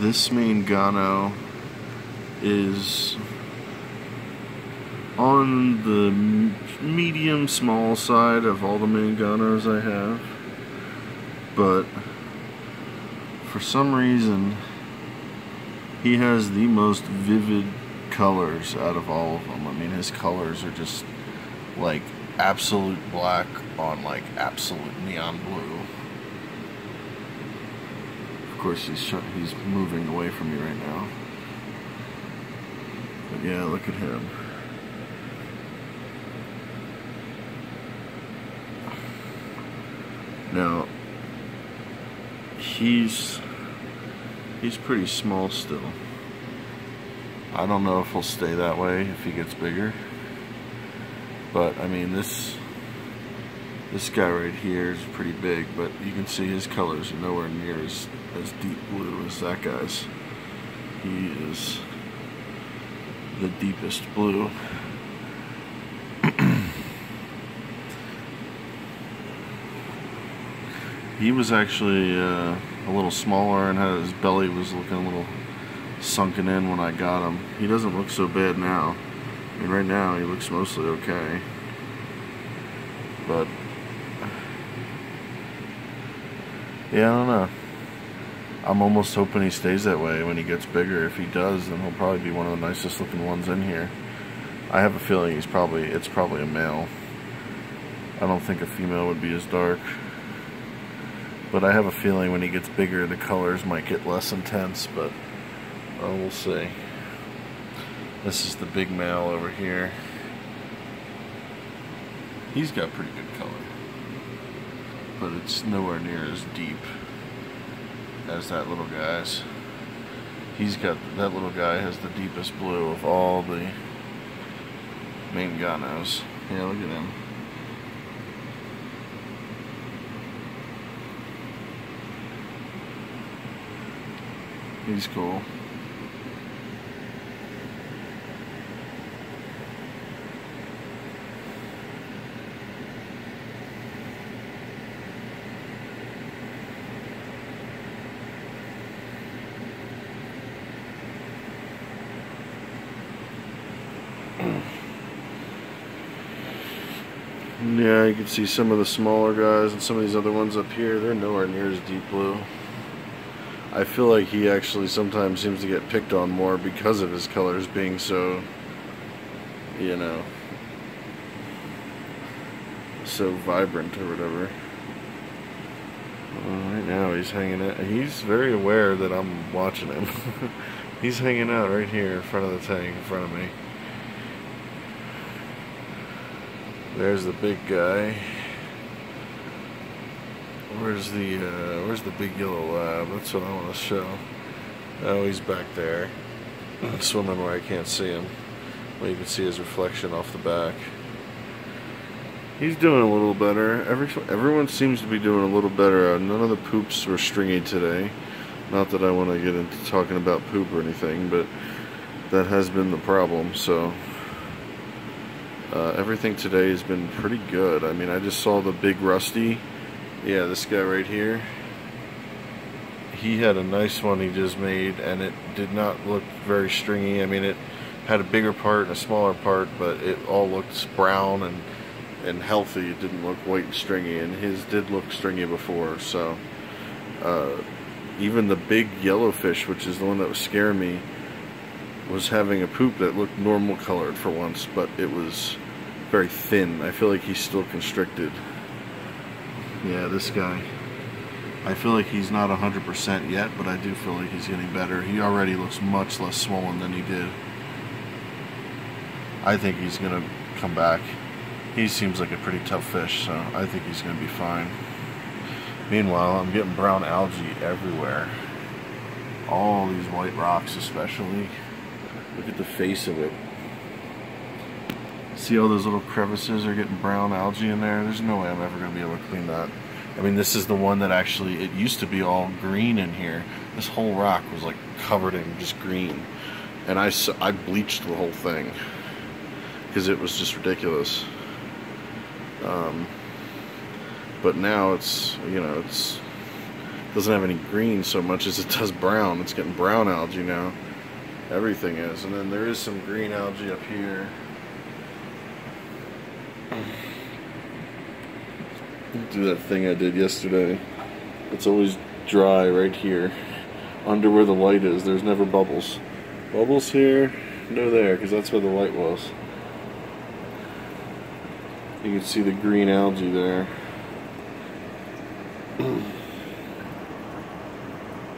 This maingano is on the medium small side of all the mainganos I have, but for some reason he has the most vivid colors out of all of them. I mean, his colors are just like absolute black on like absolute neon blue. Of course, he's moving away from me right now. But yeah, look at him. Now, he's pretty small still. I don't know if he'll stay that way if he gets bigger. But I mean, this guy right here is pretty big, but you can see his colors are nowhere near as deep blue as that guy's. He is the deepest blue. He was actually a little smaller and his belly was looking a little sunken in when I got him. He doesn't look so bad now. I mean, right now he looks mostly okay. But yeah, I don't know. I'm almost hoping he stays that way when he gets bigger. If he does, then he'll probably be one of the nicest looking ones in here. I have a feeling it's probably a male. I don't think a female would be as dark. But I have a feeling when he gets bigger, the colors might get less intense, but we'll see. This is the big male over here. He's got pretty good color, but it's nowhere near as deep as that little guy's. That little guy has the deepest blue of all the mainganos. Yeah, look at him. He's cool. Yeah, you can see some of the smaller guys and some of these other ones up here, they're nowhere near as deep blue. I feel like he actually sometimes seems to get picked on more because of his colors being so, you know, so vibrant or whatever. Right now he's hanging out. He's very aware that I'm watching him. He's hanging out right here in front of the tank, in front of me. There's the big guy. Where's the big yellow lab? That's what I want to show. Oh, he's back there, swimming where I can't see him. Well, you can see his reflection off the back. He's doing a little better. Everyone seems to be doing a little better. None of the poops were stringy today. Not that I want to get into talking about poop or anything, but that has been the problem. So everything today has been pretty good. I mean, I just saw the big Rusty. Yeah, this guy right here. He had a nice one he just made, and it did not look very stringy. I mean, it had a bigger part and a smaller part, but it all looked brown and healthy. It didn't look white and stringy, and his did look stringy before. So even the big yellowfish, which is the one that was scaring me, was having a poop that looked normal colored for once, but it was very thin. I feel like he's still constricted. Yeah, this guy. I feel like he's not 100% yet, but I do feel like he's getting better. He already looks much less swollen than he did. I think he's going to come back. He seems like a pretty tough fish, so I think he's going to be fine. Meanwhile, I'm getting brown algae everywhere. All these white rocks especially. Look at the face of it. See all those little crevices are getting brown algae in there? There's no way I'm ever going to be able to clean that. I mean, this is the one that actually, it used to be all green in here. This whole rock was like covered in just green. And I bleached the whole thing because it was just ridiculous. But now it's, you know, it's doesn't have any green so much as it does brown. It's getting brown algae now. Everything is. And then there is some green algae up here. Do that thing I did yesterday. It's always dry right here. Under where the light is. There's never bubbles. Bubbles here, no there, because that's where the light was. You can see the green algae there.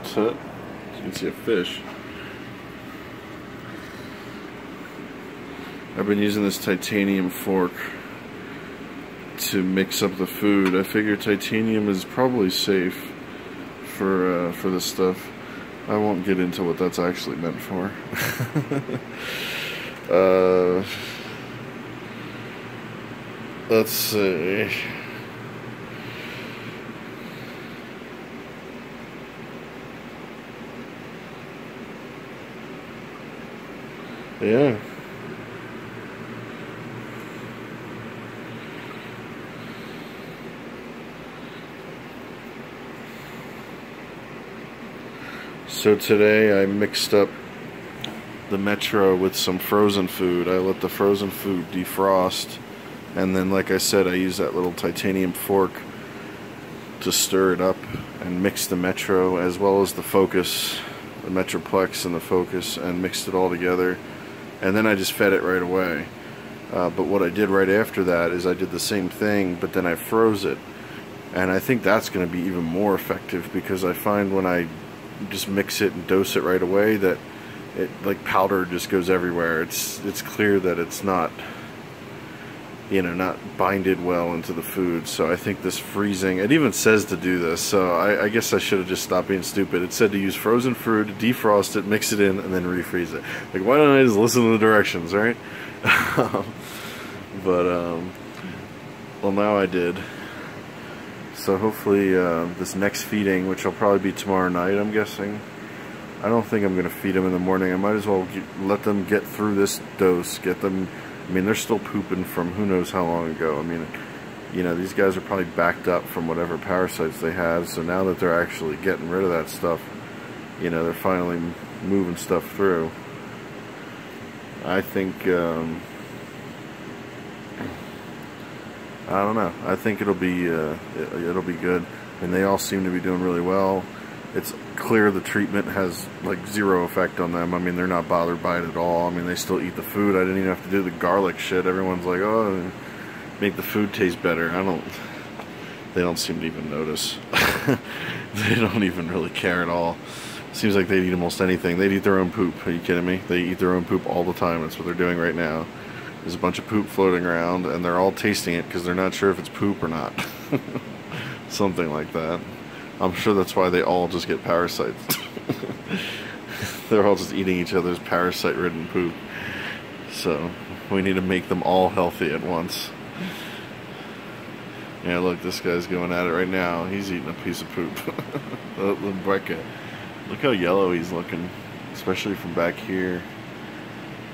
So, you can see a fish. I've been using this titanium fork to mix up the food. I figure titanium is probably safe for this stuff. I won't get into what that's actually meant for. Let's see. Yeah. So today I mixed up the Metro with some frozen food. I let the frozen food defrost, and then, like I said, I used that little titanium fork to stir it up and mix the Metro as well as the Focus, the Metroplex and the Focus, and mixed it all together. And then I just fed it right away. But what I did right after that is I did the same thing, but then I froze it. And I think that's going to be even more effective, because I find when I just mix it and dose it right away that it, like, powder just goes everywhere. It's clear that it's not, you know, not binded well into the food. So I think this freezing, it even says to do this, so I guess I should have just stopped being stupid. It said to use frozen fruit, defrost it, mix it in, and then refreeze it. Like, why don't I just listen to the directions, right? Well, now I did. So hopefully this next feeding, which will probably be tomorrow night, I'm guessing. I don't think I'm going to feed them in the morning. I might as well let them get through this dose, get them. I mean, they're still pooping from who knows how long ago. I mean, you know, these guys are probably backed up from whatever parasites they had. So now that they're actually getting rid of that stuff, you know, they're finally moving stuff through. I think, I don't know. I think it'll be good. And they all seem to be doing really well. It's clear the treatment has like zero effect on them. I mean, they're not bothered by it at all. I mean, they still eat the food. I didn't even have to do the garlic shit. Everyone's like, oh, make the food taste better. They don't seem to even notice. They don't even really care at all. Seems like they'd eat almost anything. They'd eat their own poop. Are you kidding me? They eat their own poop all the time. That's what they're doing right now. There's a bunch of poop floating around, and they're all tasting it because they're not sure if it's poop or not. Something like that. I'm sure that's why they all just get parasites. They're all just eating each other's parasite-ridden poop. So, we need to make them all healthy at once. Yeah, look, this guy's going at it right now. He's eating a piece of poop. Look how yellow he's looking, especially from back here.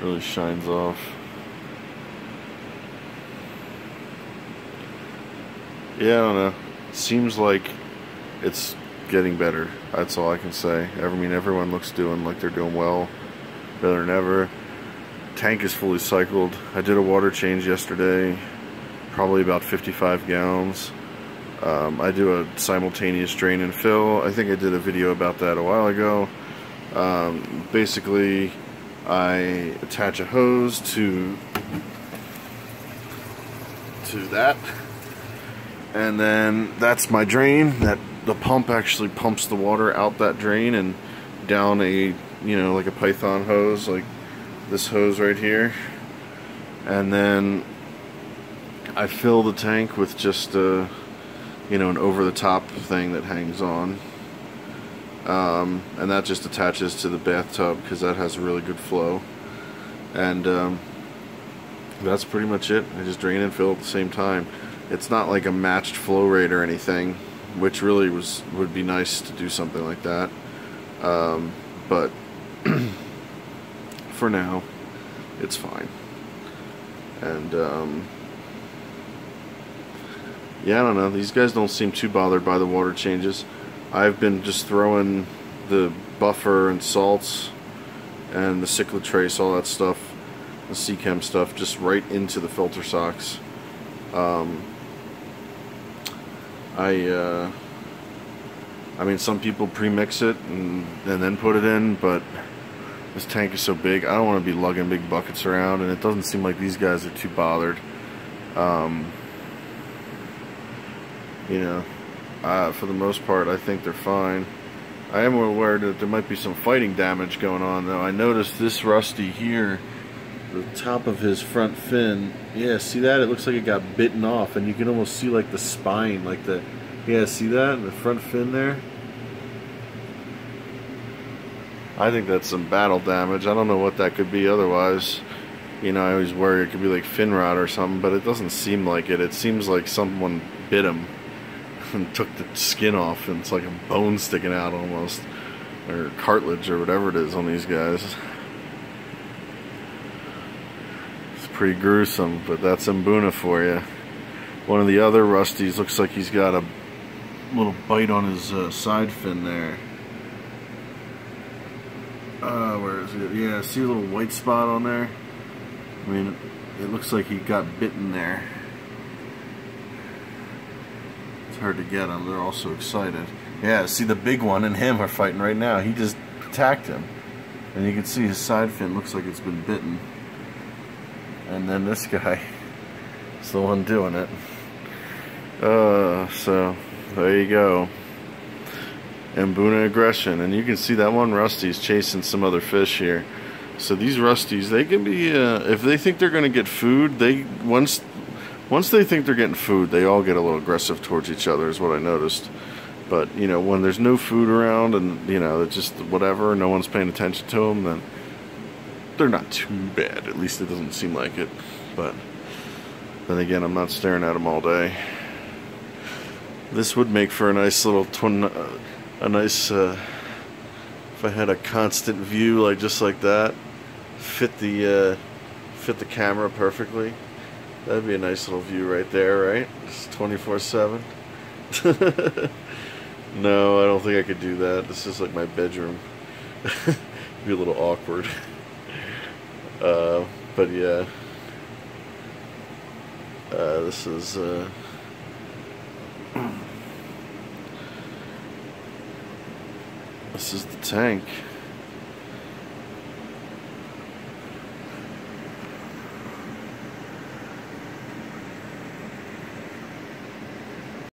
Really shines off. Yeah, I don't know. Seems like it's getting better. That's all I can say. I mean, everyone looks like they're doing well, better than ever. Tank is fully cycled. I did a water change yesterday, probably about 55 gallons. I do a simultaneous drain and fill. I think I did a video about that a while ago. Basically, I attach a hose to that, and then that's my drain. The pump actually pumps the water out that drain and down a, like a python hose, like this hose right here. And then I fill the tank with just a, an over-the-top thing that hangs on. And that just attaches to the bathtub because that has a really good flow. And that's pretty much it. I just drain and fill at the same time. It's not like a matched flow rate or anything, which really would be nice to do something like that. But for now, it's fine. And yeah, I don't know. These guys don't seem too bothered by the water changes. I've been just throwing the buffer and salts and the cichlid trace, all that stuff, the C-chem stuff, just right into the filter socks. I mean, some people pre-mix it and then put it in, but this tank is so big, I don't want to be lugging big buckets around, and it doesn't seem like these guys are too bothered. You know, for the most part, I think they're fine. I am aware that there might be some fighting damage going on, though. I noticed this Rusty here, the top of his front fin, yeah, see that? It looks like it got bitten off, and you can almost see like the spine, like the, yeah, see that? The front fin there? I think that's some battle damage. I don't know what that could be otherwise. You know, I always worry it could be like fin rot or something, but it doesn't seem like it. It seems like someone bit him and took the skin off, and it's like a bone sticking out almost, or cartilage or whatever it is on these guys. It's pretty gruesome, but that's mbuna for you. One of the other Rusties looks like he's got a little bite on his side fin there. Where is it? Yeah, see a little white spot on there? I mean, it looks like he got bitten there. It's hard to get them. They're all so excited. Yeah, see the big one and him are fighting right now. He just attacked him. And you can see his side fin looks like it's been bitten. And then this guy is the one doing it. So there you go. Mbuna aggression. And you can see that one Rusty's chasing some other fish here. So these Rusties, they can be, if they think they're going to get food, once they think they're getting food, they all get a little aggressive towards each other, is what I noticed. But, you know, when there's no food around and, you know, it's just whatever, no one's paying attention to them, then they're not too bad. At least it doesn't seem like it. But then again, I'm not staring at them all day. This would make for a nice little if I had a constant view like just like that, fit the camera perfectly. That'd be a nice little view right there, right? Just 24/7. No, I don't think I could do that. This is like my bedroom. It'd be a little awkward. But yeah, this is this is the tank.